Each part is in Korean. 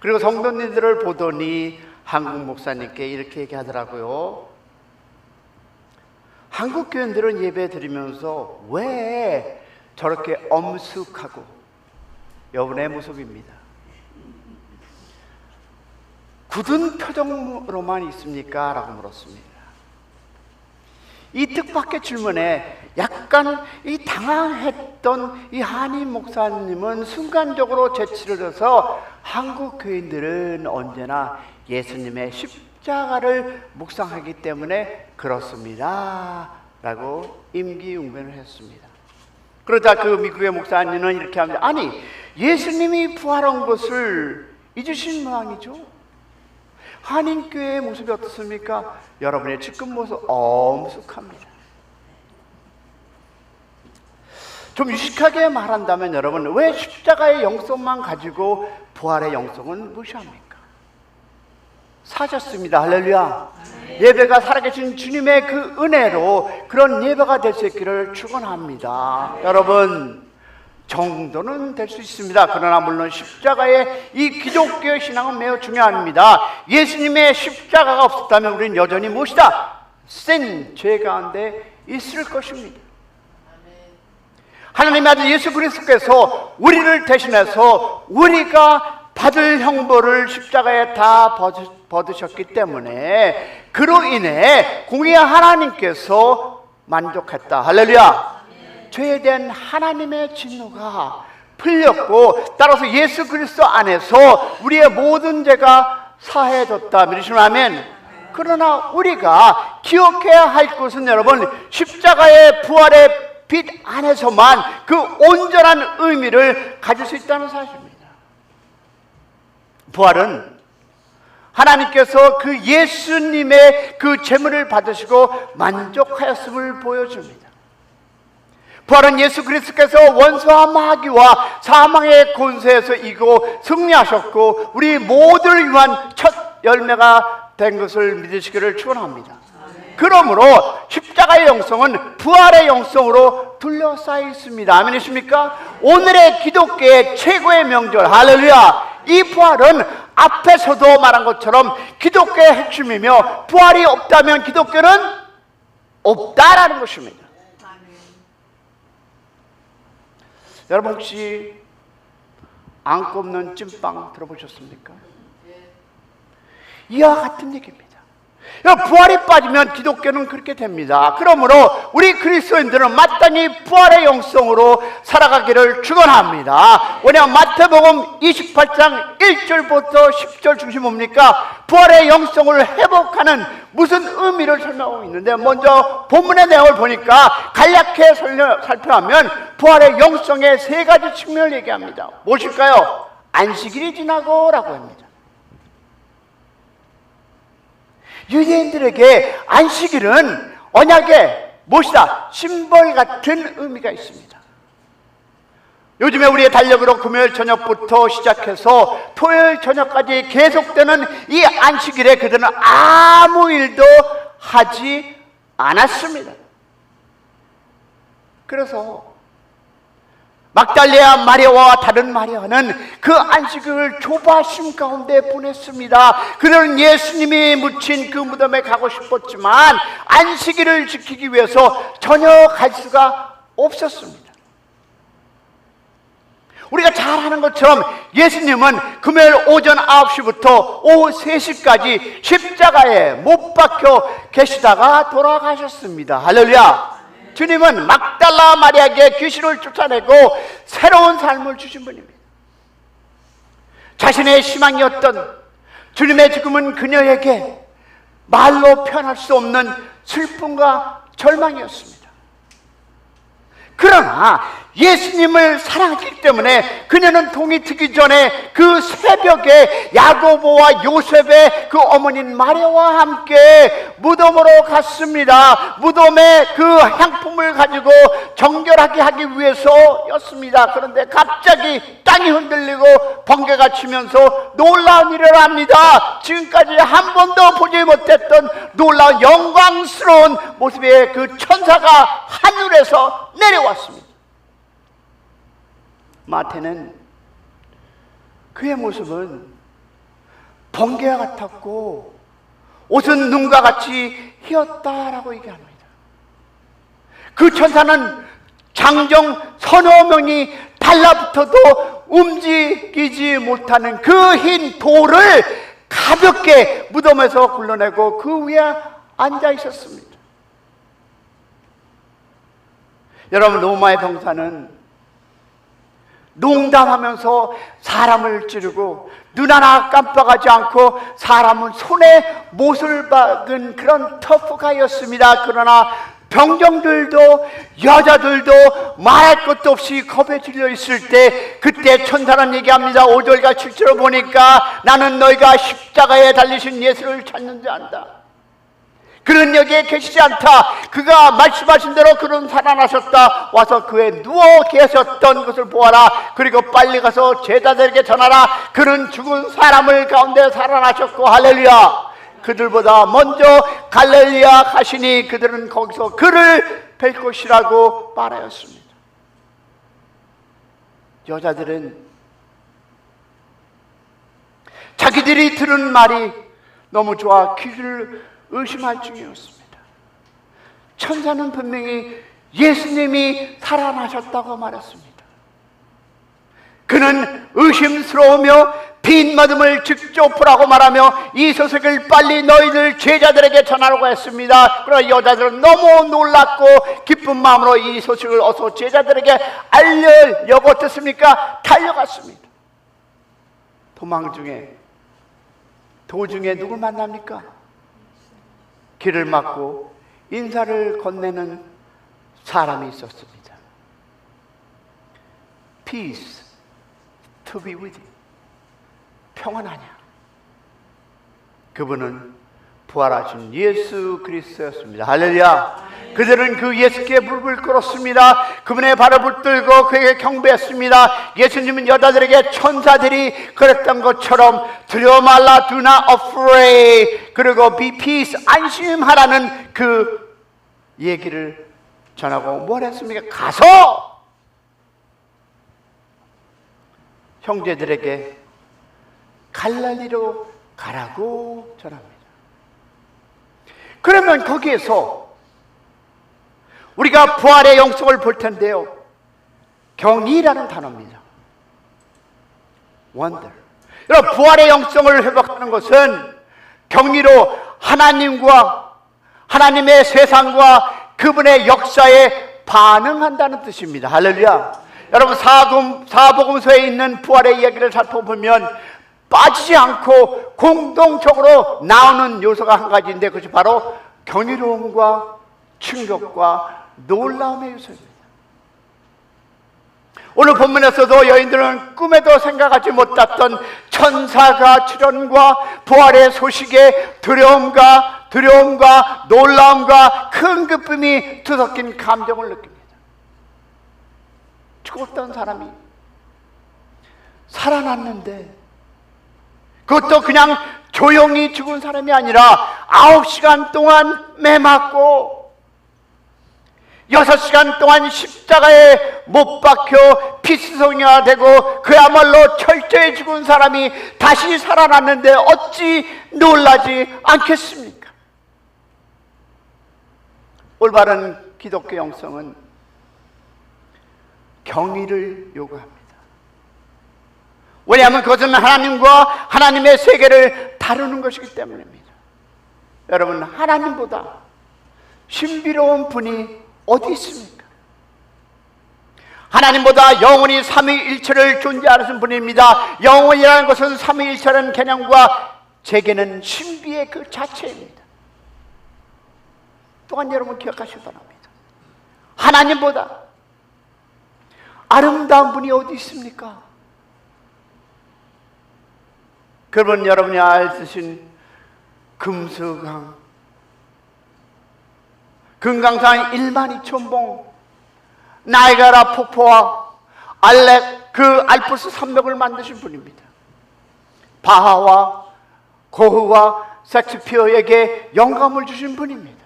그리고 성도님들을 보더니 한국 목사님께 이렇게 얘기하더라고요. 한국 교인들은 예배 드리면서 왜 저렇게 엄숙하고, 여러분의 모습입니다, 굳은 표정으로만 있습니까? 라고 물었습니다. 이 뜻밖의 질문에 약간 이 당황했던 이 한인 목사님은 순간적으로 재치를 해서 한국 교인들은 언제나 예수님의 십자가를 묵상하기 때문에 그렇습니다 라고 임기응변을 했습니다. 그러자 그 미국의 목사님은 이렇게 합니다. 아니, 예수님이 부활한 것을 잊으신 모양이죠. 한인교회의 모습이 어떻습니까? 여러분의 지금 모습 엄숙합니다. 좀 유식하게 말한다면 여러분, 왜 십자가의 영성만 가지고 부활의 영성은 무시합니까? 사셨습니다. 할렐루야. 예배가 살아계신 주님의 그 은혜로 그런 예배가 될 수 있기를 축원합니다. 여러분, 정도는 될 수 있습니다. 그러나 물론 십자가의 이 기독교 신앙은 매우 중요합니다. 예수님의 십자가가 없었다면 우리는 여전히 무엇이다? 센 죄 가운데 있을 것입니다. 하나님의 아들 예수 그리스도께서 우리를 대신해서 우리가 받을 형벌을 십자가에 다 받으셨기 때문에 그로 인해 공의의 하나님께서 만족했다. 할렐루야. 죄에 대한 하나님의 진노가 풀렸고, 따라서 예수 그리스도 안에서 우리의 모든 죄가 사해졌다. 믿으시면 아멘. 그러나 우리가 기억해야 할 것은 여러분, 십자가의 부활의 빛 안에서만 그 온전한 의미를 가질 수 있다는 사실입니다. 부활은 하나님께서 그 예수님의 그 제물을 받으시고 만족하였음을 보여줍니다. 부활은 예수 그리스도께서 원수와 마귀와 사망의 권세에서 이기고 승리하셨고 우리 모두를 위한 첫 열매가 된 것을 믿으시기를 축원합니다. 그러므로 십자가의 영성은 부활의 영성으로 둘러싸여 있습니다. 아멘이십니까? 오늘의 기독교의 최고의 명절, 할렐루야. 이 부활은 앞에서도 말한 것처럼 기독교의 핵심이며, 부활이 없다면 기독교는 없다라는 것입니다. 여러분, 혹시 안 꼽는 찐빵 들어보셨습니까? 이와 같은 얘기입니다. 부활이 빠지면 기독교는 그렇게 됩니다. 그러므로 우리 그리스도인들은 마땅히 부활의 영성으로 살아가기를 축원합니다. 왜냐하면 마태복음 28장 1절부터 10절 중심 뭡니까? 부활의 영성을 회복하는 무슨 의미를 설명하고 있는데, 먼저 본문의 내용을 보니까 간략히 살펴보면 부활의 영성의 세 가지 측면을 얘기합니다. 무엇일까요? 안식일이 지나고 라고 합니다. 유대인들에게 안식일은 언약의 무엇이다? 심벌 같은 의미가 있습니다. 요즘에 우리의 달력으로 금요일 저녁부터 시작해서 토요일 저녁까지 계속되는 이 안식일에 그들은 아무 일도 하지 않았습니다. 그래서 막달레아 마리아와 다른 마리아는 그 안식일을 조바심 가운데 보냈습니다. 그들은 예수님이 묻힌 그 무덤에 가고 싶었지만 안식일을 지키기 위해서 전혀 갈 수가 없었습니다. 우리가 잘 아는 것처럼 예수님은 금요일 오전 9시부터 오후 3시까지 십자가에 못 박혀 계시다가 돌아가셨습니다. 할렐루야. 주님은 막달라 마리아에게 귀신을 쫓아내고 새로운 삶을 주신 분입니다. 자신의 희망이었던 주님의 죽음은 그녀에게 말로 표현할 수 없는 슬픔과 절망이었습니다. 그러나 예수님을 사랑했기 때문에 그녀는 동이 트기 전에 그 새벽에 야고보와 요셉의 그 어머니인 마리아와 함께 무덤으로 갔습니다. 무덤에 그 향품을 가지고 정결하게 하기 위해서였습니다. 그런데 갑자기 땅이 흔들리고 번개가 치면서 놀라운 일을 합니다. 지금까지 한 번도 보지 못했던 놀라운 영광스러운 모습의 그 천사가 하늘에서 내려왔습니다. 마태는 그의 모습은 번개와 같았고 옷은 눈과 같이 희었다라고 얘기합니다. 그 천사는 장정 서너 명이 달라붙어도 움직이지 못하는 그 흰 돌을 가볍게 무덤에서 굴러내고 그 위에 앉아 있었습니다. 여러분, 로마의 병사는 농담하면서 사람을 찌르고 눈 하나 깜빡하지 않고 사람은 손에 못을 박은 그런 터프가였습니다. 그러나 병정들도 여자들도 말할 것도 없이 겁에 질려 있을 때 그때 천사는 얘기합니다. 5절과 7절을 보니까 나는 너희가 십자가에 달리신 예수를 찾는 자 안다. 그는 여기에 계시지 않다. 그가 말씀하신 대로 그는 살아나셨다. 와서 그에 누워 계셨던 것을 보아라. 그리고 빨리 가서 제자들에게 전하라. 그는 죽은 사람을 가운데 살아나셨고 할렐루야. 그들보다 먼저 갈릴리아 가시니 그들은 거기서 그를 뵐 것이라고 말하였습니다. 여자들은 자기들이 들은 말이 너무 좋아 귀를 의심할 중이었습니다. 천사는 분명히 예수님이 살아나셨다고 말했습니다. 그는 의심스러우며 빈 마음을 직접 보라고 말하며 이 소식을 빨리 너희들 제자들에게 전하라고 했습니다. 그러나 여자들은 너무 놀랐고 기쁜 마음으로 이 소식을 어서 제자들에게 알려려고 어떻습니까? 달려갔습니다. 도중에 누굴 만납니까? 길을 막고 인사를 건네는 사람이 있었습니다. Peace to be with you. 평안하냐? 그분은 부활하신 예수 그리스도였습니다. 할렐루야. 그들은 그 예수께 무릎을 꿇었습니다. 그분의 발을 붙들고 그에게 경배했습니다. 예수님은 여자들에게 천사들이 그랬던 것처럼 두려워 말라, do not afraid, 그리고 be peace, 안심하라는 그 얘기를 전하고 뭘 했습니까? 가서 형제들에게 갈릴리로 가라고 전합니다. 그러면 거기에서 우리가 부활의 영성을 볼 텐데요, 경이라는 단어입니다. wonder. 여러분, 부활의 영성을 회복하는 것은 경이로 하나님과 하나님의 세상과 그분의 역사에 반응한다는 뜻입니다. 할렐루야. 여러분, 사복음서에 있는 부활의 이야기를 살펴보면 빠지지 않고 공동적으로 나오는 요소가 한 가지인데 그것이 바로 경이로움과 충격과 놀라움의 요소입니다. 오늘 본문에서도 여인들은 꿈에도 생각하지 못했던 천사가 출현과 부활의 소식에 두려움과 놀라움과 큰 기쁨이 뒤섞인 감정을 느낍니다. 죽었던 사람이 살아났는데, 그것도 그냥 조용히 죽은 사람이 아니라 9시간 동안 매 맞고 6시간 동안 십자가에 못 박혀 피스송이가 되고 그야말로 철저히 죽은 사람이 다시 살아났는데 어찌 놀라지 않겠습니까? 올바른 기독교 영성은 경의를 요구합니다. 왜냐하면 그것은 하나님과 하나님의 세계를 다루는 것이기 때문입니다. 여러분, 하나님보다 신비로운 분이 어디 있습니까? 하나님보다 영원히 삼위일체를 존재하는 분입니다. 영원이라는 것은 삼위일체라는 개념과 제게는 신비의 그 자체입니다. 또한 여러분 기억하시기 바랍니다. 하나님보다 아름다운 분이 어디 있습니까? 그러면 여러분이 알듯이 금수강, 금강산 12,000봉, 나이가라 폭포와 그 알프스 산맥을 만드신 분입니다. 바하와 고흐와 섹스피어에게 영감을 주신 분입니다.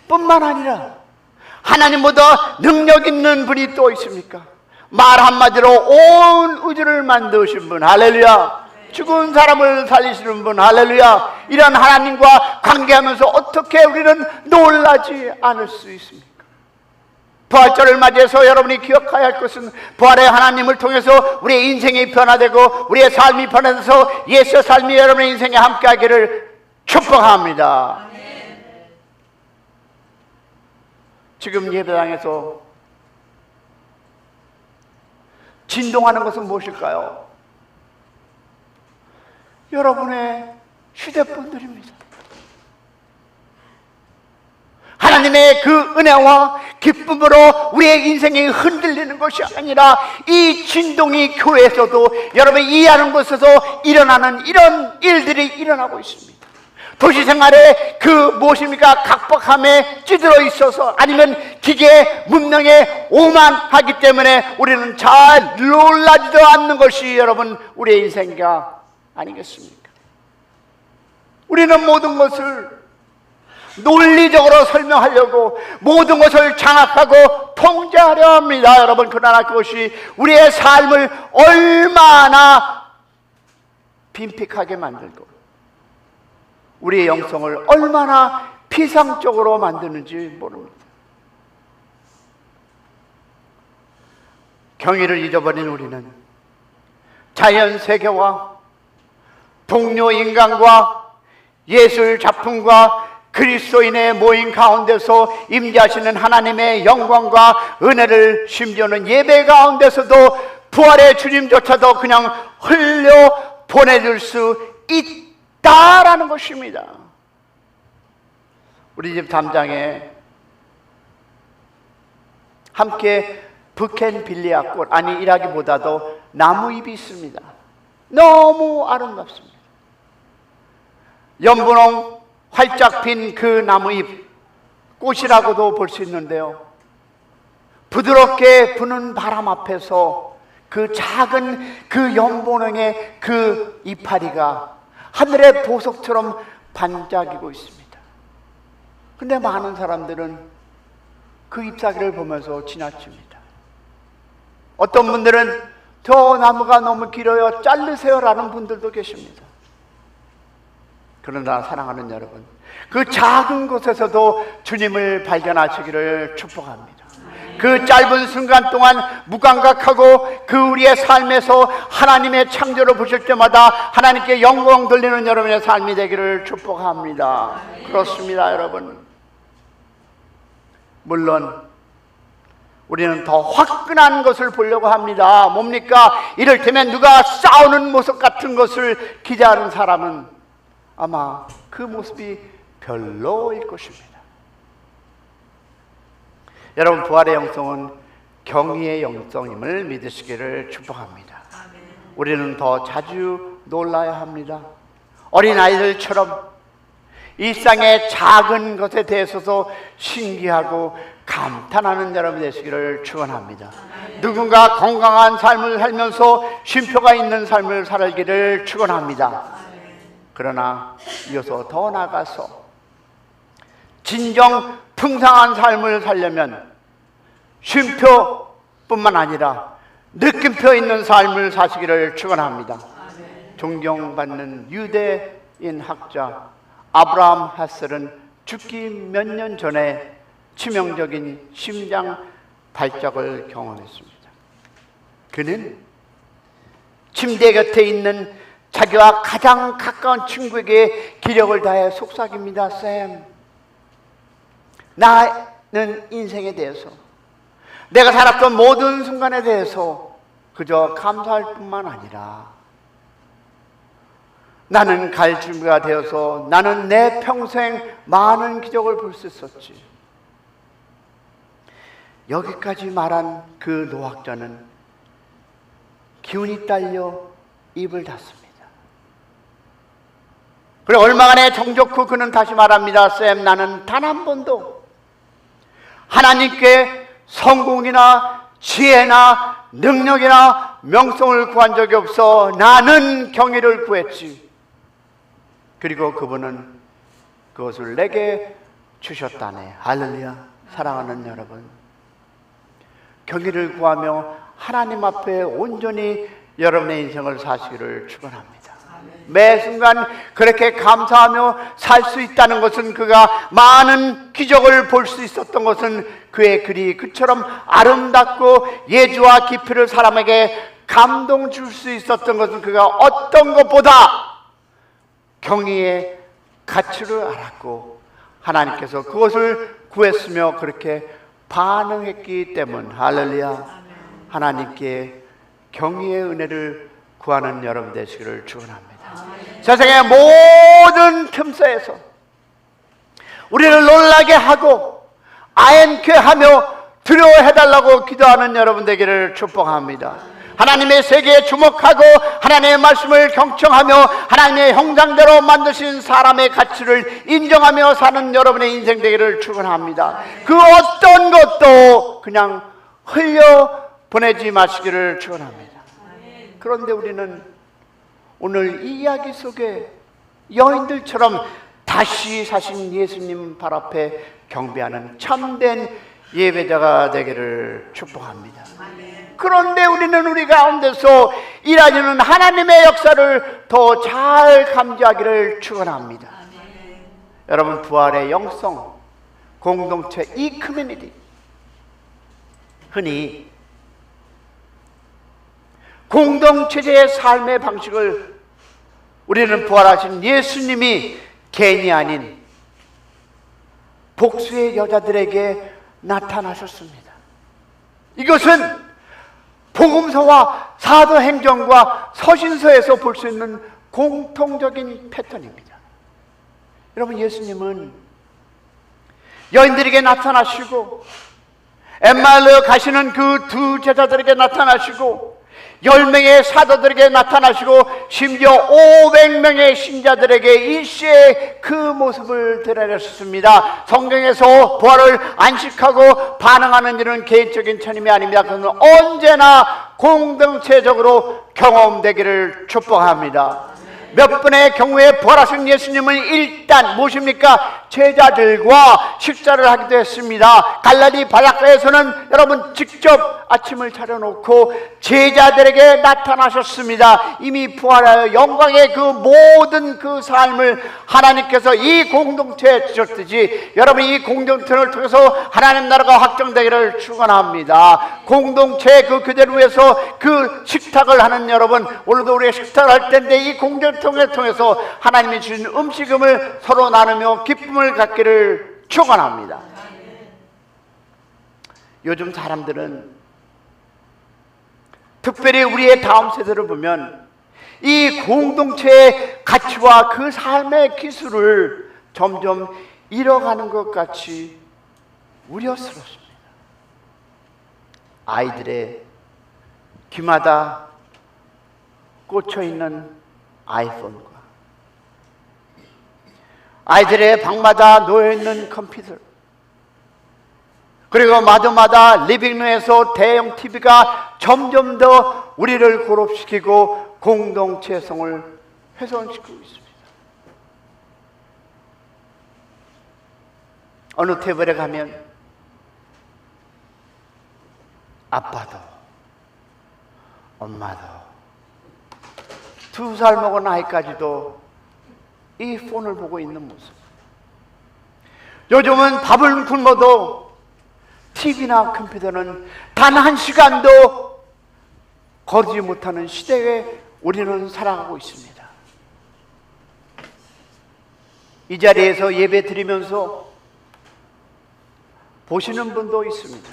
뿐만 아니라 하나님보다 능력 있는 분이 또 있습니까? 말 한마디로 온 우주를 만드신 분, 할렐루야. 죽은 사람을 살리시는 분, 할렐루야. 이런 하나님과 관계하면서 어떻게 우리는 놀라지 않을 수 있습니까? 부활절을 맞이해서 여러분이 기억해야 할 것은 부활의 하나님을 통해서 우리의 인생이 변화되고 우리의 삶이 변화돼서 예수의 삶이 여러분의 인생에 함께하기를 축복합니다. 지금 예배당에서 진동하는 것은 무엇일까요? 여러분의 휴대폰들입니다. 하나님의 그 은혜와 기쁨으로 우리의 인생이 흔들리는 것이 아니라 이 진동이 교회에서도 여러분이 이해하는 곳에서 일어나는 이런 일들이 일어나고 있습니다. 도시 생활에 그 무엇입니까? 각박함에 찌들어 있어서 아니면 기계 문명에 오만하기 때문에 우리는 잘 놀라지도 않는 것이 여러분 우리의 인생가 아니겠습니까? 우리는 모든 것을 논리적으로 설명하려고 모든 것을 장악하고 통제하려 합니다. 여러분, 그러나 그것이 우리의 삶을 얼마나 빈핍하게 만들고 우리의 영성을 얼마나 피상적으로 만드는지 모릅니다. 경의를 잊어버린 우리는 자연 세계와 동료 인간과 예술 작품과 그리스도인의 모임 가운데서 임재하시는 하나님의 영광과 은혜를 심지어는 예배 가운데서도 부활의 주님조차도 그냥 흘려 보내줄 수 있다라는 것입니다. 우리 집 담장에 함께 부켄빌리아 꽃, 아니 이라기보다도 나무잎이 있습니다. 너무 아름답습니다. 연분홍 활짝 핀 그 나무잎, 꽃이라고도 볼 수 있는데요, 부드럽게 부는 바람 앞에서 그 작은 그 연분홍의 그 이파리가 하늘의 보석처럼 반짝이고 있습니다. 근데 많은 사람들은 그 잎사귀를 보면서 지나칩니다. 어떤 분들은 저 나무가 너무 길어요, 자르세요 라는 분들도 계십니다. 그러나 사랑하는 여러분, 그 작은 곳에서도 주님을 발견하시기를 축복합니다. 그 짧은 순간 동안 무감각하고 그 우리의 삶에서 하나님의 창조를 보실 때마다 하나님께 영광 돌리는 여러분의 삶이 되기를 축복합니다. 그렇습니다, 여러분. 물론 우리는 더 화끈한 것을 보려고 합니다. 뭡니까? 이를테면 누가 싸우는 모습 같은 것을 기대하는 사람은 아마 그 모습이 별로일 것입니다. 여러분, 부활의 영성은 경의의 영성임을 믿으시기를 축복합니다. 우리는 더 자주 놀라야 합니다. 어린아이들처럼 일상의 작은 것에 대해서도 신기하고 감탄하는 여러분 되시기를 축원합니다. 누군가 건강한 삶을 살면서 쉼표가 있는 삶을 살기를 축원합니다. 그러나 이어서 더 나아가서 진정 풍성한 삶을 살려면 쉼표뿐만 아니라 느낌표 있는 삶을 사시기를 축원합니다. 존경받는 유대인 학자 아브라함 하셀은 죽기 몇 년 전에 치명적인 심장 발작을 경험했습니다. 그는 침대 곁에 있는 자기와 가장 가까운 친구에게 기력을 다해 속삭입니다. 쌤, 나는 인생에 대해서, 내가 살았던 모든 순간에 대해서 그저 감사할 뿐만 아니라 나는 갈 준비가 되어서 나는 내 평생 많은 기적을 볼 수 있었지. 여기까지 말한 그 노학자는 기운이 딸려 입을 닫습니다. 그리고 얼마간의 정적 후 그는 다시 말합니다. 쌤, 나는 단 한 번도 하나님께 성공이나 지혜나 능력이나 명성을 구한 적이 없어. 나는 경의를 구했지. 그리고 그분은 그것을 내게 주셨다네. 할렐루야. 사랑하는 여러분, 경의를 구하며 하나님 앞에 온전히 여러분의 인생을 사시기를 축원합니다. 매 순간 그렇게 감사하며 살 수 있다는 것은, 그가 많은 기적을 볼 수 있었던 것은 그의 글이 그처럼 아름답고 예주와 깊이를 사람에게 감동 줄 수 있었던 것은, 그가 어떤 것보다 경의의 가치를 알았고 하나님께서 그것을 구했으며 그렇게 반응했기 때문. 할렐루야. 하나님께 경의의 은혜를 구하는 여러분 되시기를 축원합니다. 세상의 모든 틈새에서 우리를 놀라게 하고 아엔케 하며 두려워해달라고 기도하는 여러분 되기를 축복합니다. 하나님의 세계에 주목하고 하나님의 말씀을 경청하며 하나님의 형상대로 만드신 사람의 가치를 인정하며 사는 여러분의 인생 되기를 축원합니다. 그 어떤 것도 그냥 흘려보내지 마시기를 축원합니다. 그런데 우리는 오늘 이 이야기 속에 여인들처럼 다시 사신 예수님 발 앞에 경배하는 참된 예배자가 되기를 축복합니다. 그런데 우리는 우리 가운데서 일하시는 하나님의 역사를 더 잘 감지하기를 축원합니다. 여러분, 부활의 영성 공동체, 이 커뮤니티, 흔히 공동체의 삶의 방식을 우리는 부활하신 예수님이 개인이 아닌 복수의 여자들에게 나타나셨습니다. 이것은 복음서와 사도행전과 서신서에서 볼 수 있는 공통적인 패턴입니다. 여러분, 예수님은 여인들에게 나타나시고 엠마오에 가시는 그 두 제자들에게 나타나시고 10명의 사도들에게 나타나시고 심지어 500명의 신자들에게 일시에 그 모습을 드러내셨습니다. 성경에서 부활을 안식하고 반응하는 일은 개인적인 체험이 아닙니다. 그것은 언제나 공동체적으로 경험되기를 축복합니다. 몇 번의 경우에 부활하신 예수님은 일단 무엇입니까? 제자들과 식사를 하기도 했습니다. 갈라디 바닷가에서는 여러분 직접 아침을 차려놓고 제자들에게 나타나셨습니다. 이미 부활하여 영광의 그 모든 그 삶을 하나님께서 이 공동체에 주셨듯이 여러분, 이 공동체를 통해서 하나님 나라가 확정되기를 축원합니다. 공동체 그 교제를 위해서 그 식탁을 하는 여러분, 오늘도 우리가 식탁을 할 텐데 이 공동체를 통해서 하나님이 주신 음식을 서로 나누며 기쁨을 갖기를 축원합니다. 요즘 사람들은 특별히 우리의 다음 세대를 보면 이 공동체의 가치와 그 삶의 기술을 점점 잃어가는 것 같이 우려스럽습니다. 아이들의 귀마다 꽂혀있는 아이폰과 아이들의 방마다 놓여있는 컴퓨터, 그리고 마다마다 리빙룸에서 대형 TV가 점점 더 우리를 고립시키고 공동체성을 훼손시키고 있습니다. 어느 테이블에 가면 아빠도 엄마도 2살 먹은 아이까지도 이 폰을 보고 있는 모습. 요즘은 밥을 굶어도 TV나 컴퓨터는 단 1시간도 거르지 못하는 시대에 우리는 살아가고 있습니다. 이 자리에서 예배 드리면서 보시는 분도 있습니다.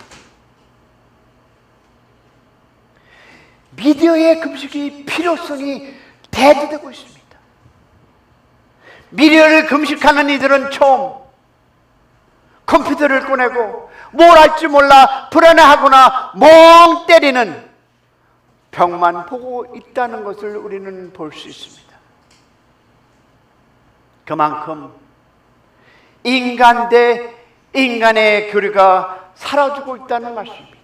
미디어의 금식이 필요성이 대두되고 있습니다. 미디어를 금식하는 이들은 처음 컴퓨터를 꺼내고 뭘 할지 몰라 불안해하거나 멍 때리는 벽만 보고 있다는 것을 우리는 볼 수 있습니다. 그만큼 인간 대 인간의 교류가 사라지고 있다는 말씀입니다.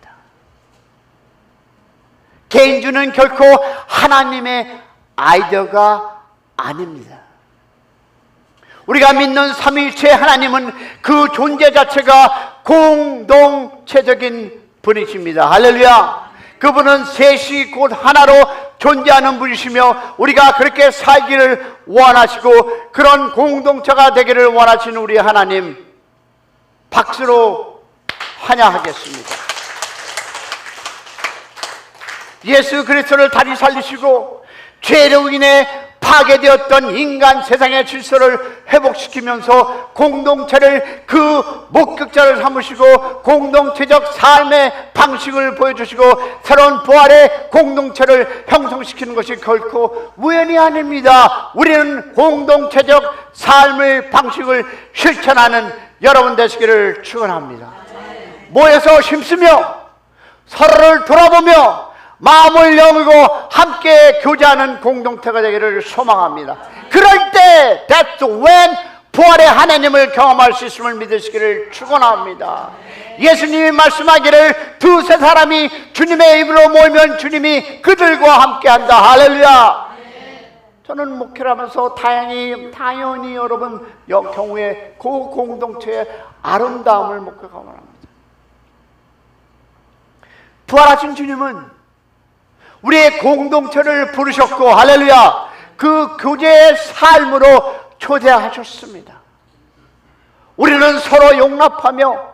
개인주는 결코 하나님의 아이디어가 아닙니다. 우리가 믿는 삼위일체 하나님은 그 존재 자체가 공동체적인 분이십니다. 할렐루야. 그분은 셋이 곧 하나로 존재하는 분이시며 우리가 그렇게 살기를 원하시고 그런 공동체가 되기를 원하시는 우리 하나님, 박수로 환영하겠습니다. 예수 그리스도를 다시 살리시고 죄로 인해 파괴되었던 인간 세상의 질서를 회복시키면서 공동체를 그 목격자를 삼으시고 공동체적 삶의 방식을 보여주시고 새로운 부활의 공동체를 형성시키는 것이 결코 우연이 아닙니다. 우리는 공동체적 삶의 방식을 실천하는 여러분 되시기를 축원합니다. 모여서 힘쓰며 서로를 돌아보며 마음을 열고 함께 교제하는 공동체가 되기를 소망합니다. 그럴 때 that's when 부활의 하나님을 경험할 수 있음을 믿으시기를 축원합니다. 예수님이 말씀하기를 두세 사람이 주님의 입으로 모이면 주님이 그들과 함께한다. 할렐루야. 저는 목회를 하면서 당연히 여러분 경우에 그 공동체의 아름다움을 목격하고 합니다. 부활하신 주님은 우리의 공동체를 부르셨고 할렐루야, 그 교제의 삶으로 초대하셨습니다. 우리는 서로 용납하며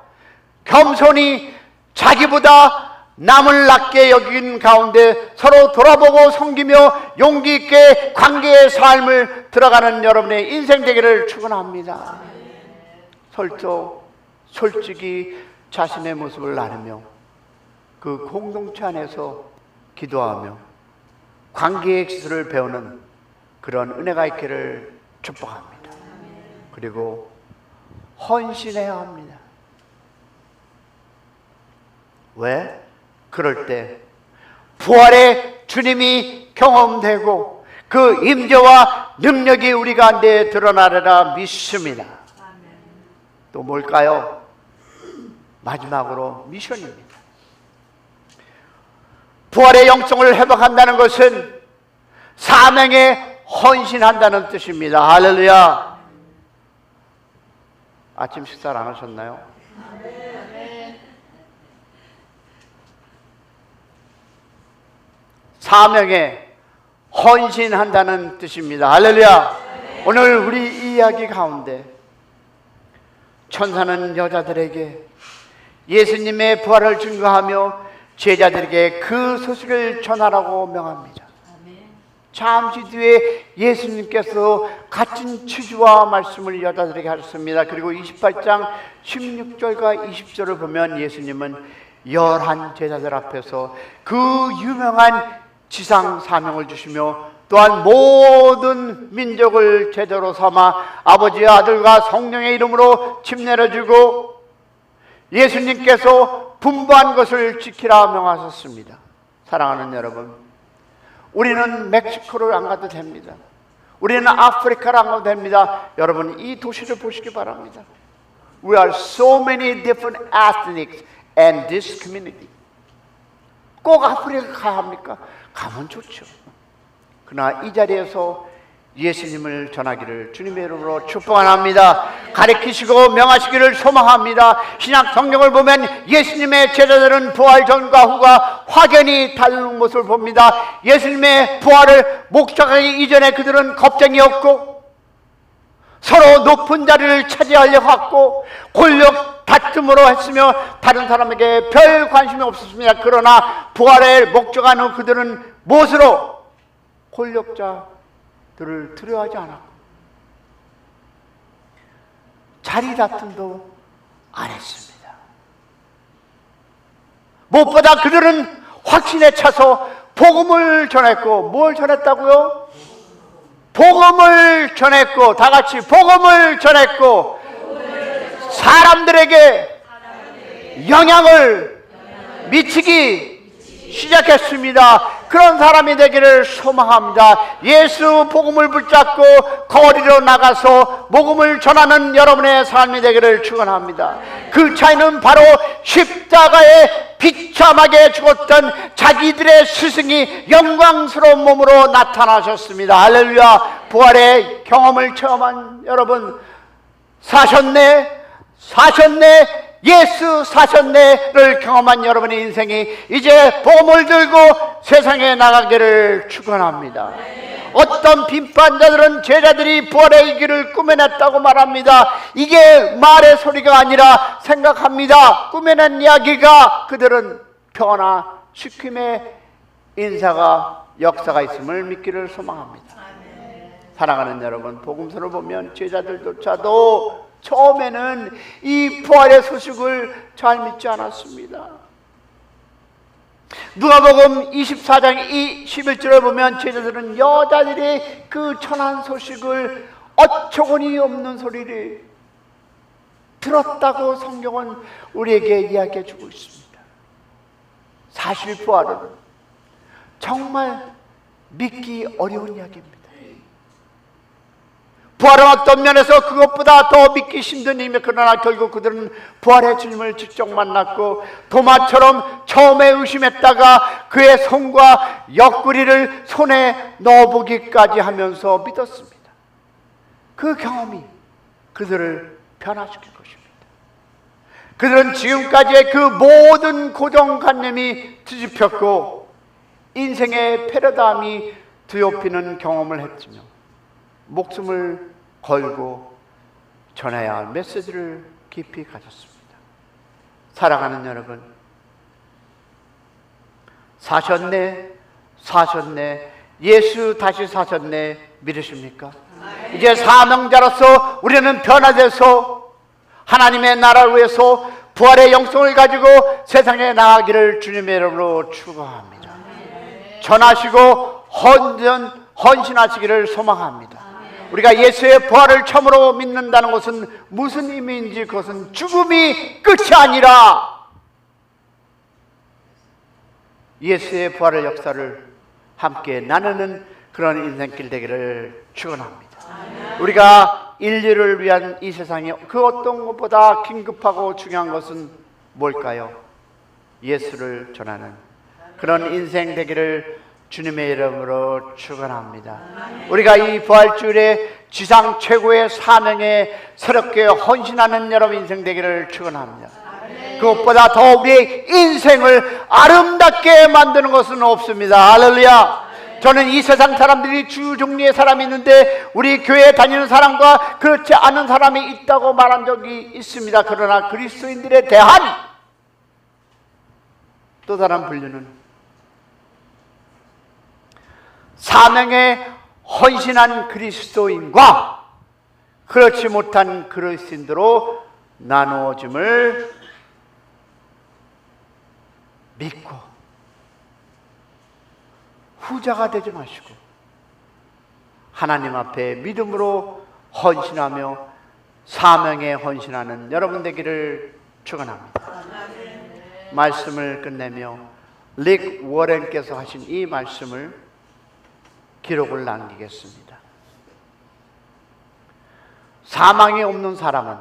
겸손히 자기보다 남을 낮게 여긴 가운데 서로 돌아보고 섬기며 용기 있게 관계의 삶을 들어가는 여러분의 인생 되기를 축원합니다. 솔직히 자신의 모습을 나누며 그 공동체 안에서 기도하며 관계의 기술을 배우는 그런 은혜가 있기를 축복합니다. 그리고 헌신해야 합니다. 왜? 그럴 때 부활의 주님이 경험되고 그 임재와 능력이 우리 가운데 드러나리라 믿습니다. 또 뭘까요? 마지막으로 미션입니다. 부활의 영성을 회복한다는 것은 사명에 헌신한다는 뜻입니다. 할렐루야. 아침 식사를 안 하셨나요? 사명에 헌신한다는 뜻입니다. 할렐루야. 오늘 우리 이야기 가운데 천사는 여자들에게 예수님의 부활을 증거하며 제자들에게 그 소식을 전하라고 명합니다. 잠시 뒤에 예수님께서 갇힌 치주와 말씀을 여자들에게 하셨습니다. 그리고 28장 16절과 20절을 보면 예수님은 11 제자들 앞에서 그 유명한 지상 사명을 주시며 또한 모든 민족을 제자로 삼아 아버지의 아들과 성령의 이름으로 침 내려주고 예수님께서 분부한 것을 지키라 명하셨습니다. 사랑하는 여러분, 우리는 멕시코를 안 가도 됩니다. 우리는 아프리카를 안 가도 됩니다. 여러분, 이 도시를 보시기 바랍니다. We are so many different ethnics and this community. 꼭 아프리카 가야 합니까? 가면 좋죠. 그러나 이 자리에서 예수님을 전하기를 주님의 이름으로 축복합니다. 가르치시고 명하시기를 소망합니다. 신약 성경을 보면 예수님의 제자들은 부활 전과 후가 확연히 다른 모습을 봅니다. 예수님의 부활을 목격하기 이전에 그들은 겁쟁이였고 서로 높은 자리를 차지하려고 했고 권력 다툼으로 했으며 다른 사람에게 별 관심이 없었습니다. 그러나 부활을 목격한 후 그들은 무엇으로? 권력자들을 두려워하지 않았고 자리 다툼도 안 했습니다. 무엇보다 그들은 확신에 차서 복음을 전했고, 뭘 전했다고요? 복음을 전했고, 다 같이 복음을 전했고 사람들에게 영향을 미치기 시작했습니다. 그런 사람이 되기를 소망합니다. 예수 복음을 붙잡고 거리로 나가서 복음을 전하는 여러분의 삶이 되기를 축원합니다. 그 차이는 바로 십자가에 비참하게 죽었던 자기들의 스승이 영광스러운 몸으로 나타나셨습니다. 할렐루야. 부활의 경험을 체험한 여러분, 사셨네 예수 사셨네를 경험한 여러분의 인생이 이제 보험을 들고 세상에 나가기를 축원합니다. 어떤 빈판자들은 제자들이 부활의 길을 꾸며냈다고 말합니다. 이게 말의 소리가 아니라 생각합니다. 꾸며낸 이야기가 그들은 평화나 시킴의 인사가 역사가 있음을 믿기를 소망합니다. 사랑하는 여러분, 복음서를 보면 제자들조차도 처음에는 이 부활의 소식을 잘 믿지 않았습니다. 누가복음 24장 11절을 보면 제자들은 여자들이 그 천한 소식을 어처구니 없는 소리를 들었다고 성경은 우리에게 이야기해 주고 있습니다. 사실 부활은 정말 믿기 어려운 이야기입니다. 부활은 어떤 면에서 그것보다 더 믿기 힘든 일이며, 그러나 결국 그들은 부활의 주님을 직접 만났고 도마처럼 처음에 의심했다가 그의 손과 옆구리를 손에 넣어보기까지 하면서 믿었습니다. 그 경험이 그들을 변화시킬 것입니다. 그들은 지금까지의 그 모든 고정관념이 뒤집혔고 인생의 패러다임이 뒤엎이는 경험을 했으며 목숨을 걸고 전해야 할 메시지를 깊이 가졌습니다. 사랑하는 여러분, 사셨네, 사셨네, 예수 다시 사셨네 믿으십니까? 이제 사명자로서 우리는 변화돼서 하나님의 나라를 위해서 부활의 영성을 가지고 세상에 나가기를 주님의 이름으로 축원합니다. 전하시고 헌신하시기를 소망합니다. 우리가 예수의 부활을 처음으로 믿는다는 것은 무슨 의미인지, 그것은 죽음이 끝이 아니라 예수의 부활의 역사를 함께 나누는 그런 인생길 되기를 축원합니다. 우리가 인류를 위한 이 세상에 그 어떤 것보다 긴급하고 중요한 것은 뭘까요? 예수를 전하는 그런 인생 되기를 주님의 이름으로 축원합니다. 우리가 이 부활주일에 지상 최고의 사명에 새롭게 헌신하는 여러분 인생 되기를 축원합니다. 그것보다 더 우리의 인생을 아름답게 만드는 것은 없습니다. 할렐루야. 저는 이 세상 사람들이 주 종류의 사람이 있는데 우리 교회에 다니는 사람과 그렇지 않은 사람이 있다고 말한 적이 있습니다. 그러나 그리스도인들에 대한 또 다른 분류는 사명에 헌신한 그리스도인과 그렇지 못한 그리스도인으로 나누어짐을 믿고 후자가 되지 마시고 하나님 앞에 믿음으로 헌신하며 사명에 헌신하는 여러분 되기를 축원합니다. 말씀을 끝내며 릭 워렌께서 하신 이 말씀을 기록을 남기겠습니다. 사망이 없는 사람은,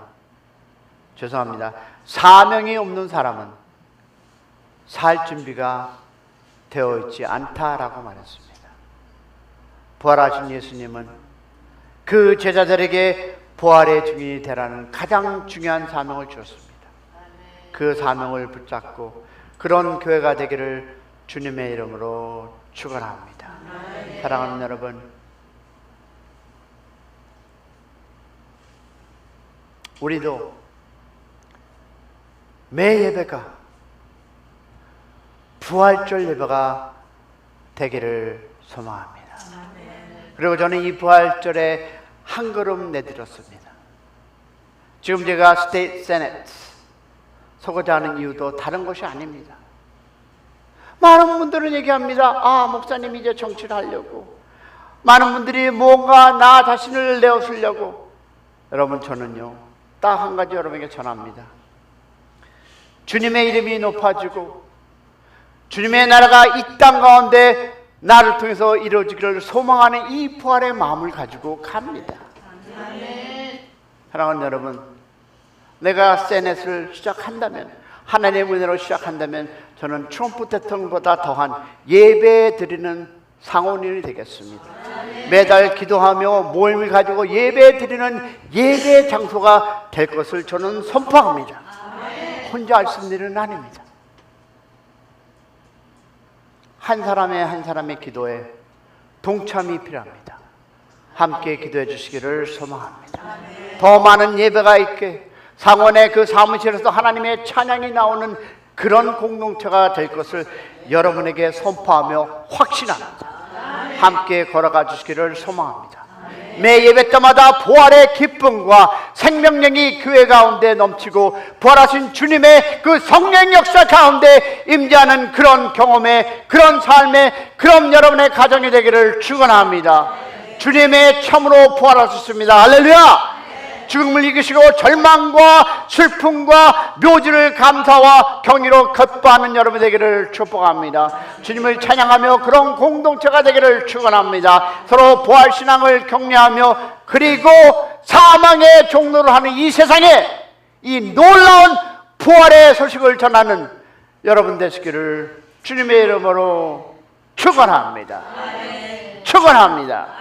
죄송합니다, 사명이 없는 사람은 살 준비가 되어 있지 않다라고 말했습니다. 부활하신 예수님은 그 제자들에게 부활의 증인이 되라는 가장 중요한 사명을 주었습니다. 그 사명을 붙잡고 그런 교회가 되기를 주님의 이름으로 축원합니다. 사랑하는 여러분, 우리도 매 예배가 부활절 예배가 되기를 소망합니다. 그리고 저는 이 부활절에 한 걸음 내드렸습니다. 지금 제가 스테이트 세네트 서고자 하는 이유도 다른 것이 아닙니다. 많은 분들은 얘기합니다. 아, 목사님 이제 정치를 하려고. 많은 분들이 뭔가 나 자신을 내어쓰려고. 여러분, 저는요 딱 한 가지 여러분에게 전합니다. 주님의 이름이 높아지고 주님의 나라가 이 땅 가운데 나를 통해서 이루어지기를 소망하는 이 부활의 마음을 가지고 갑니다. 사랑하는 여러분, 내가 세넷을 시작한다면, 하나님의 은혜로 시작한다면 저는 트럼프 대통령보다 더한 예배 드리는 상원인이 되겠습니다. 매달 기도하며 모임을 가지고 예배 드리는 예배 장소가 될 것을 저는 선포합니다. 혼자 할 수 있는 일은 아닙니다. 한 사람의 기도에 동참이 필요합니다. 함께 기도해 주시기를 소망합니다. 더 많은 예배가 있게 상원의 그 사무실에서 하나님의 찬양이 나오는 그런 공동체가 될 것을 여러분에게 선포하며 확신합니다. 함께 걸어가 주시기를 소망합니다. 매 예배 때마다 부활의 기쁨과 생명력이 교회 가운데 넘치고 부활하신 주님의 그 성령 역사 가운데 임재하는 그런 경험의 그런 삶의 그런 여러분의 가정이 되기를 축원합니다. 주님의 참으로 부활하셨습니다. 할렐루야. 죽음을 이기시고 절망과 슬픔과 묘지를 감사와 경의로 겉바하는 여러분 되기를 축복합니다. 주님을 찬양하며 그런 공동체가 되기를 축원합니다. 서로 부활신앙을 격려하며 그리고 사망의 종로를 하는 이 세상에 이 놀라운 부활의 소식을 전하는 여러분 되시기를 주님의 이름으로 축원합니다. 축원합니다.